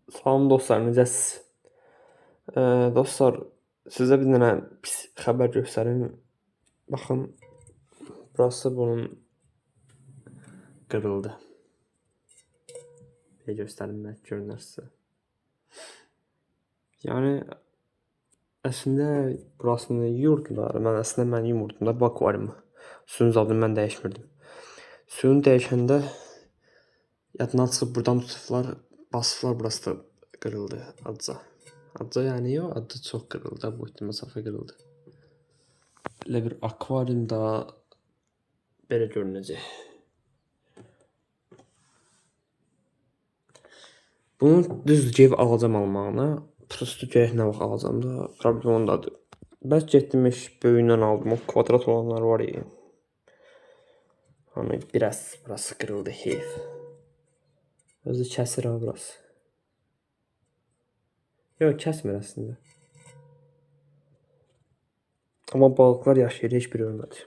Salam dostlar, necəsiz? Dostlar, sizə bir dənə pis xəbər göstərim. Baxın, burası bunun qırıldı. Bir göstərim, bəlkə görünər sizə. Yəni, əslində burasını yurdular. Mən yumurdum da, bu akvariumu. Suyun zadını mən dəyişmirdim. Suyunu dəyişəndə yadından çıxıb buradan tutublar, basıblar, burası da qırıldı adca. Adca yəni yox, adca çox qırıldı, bu məsafə qırıldı. Belə bir akvariumda belə görünəcək. Bunu düzdür ki, ev alacam almağına. Prosto gərək nə vaxt alacam da, problem ondadır. Bəlkə getdim böyüyündən aldım, o kvadrat olanlar var ya. Hani biraz burası qırıldı, heyf. Özü kəsir ha burası. Yox, kəsmir əslində. Amma balıqlar yaşayır, heç biri ölmədi.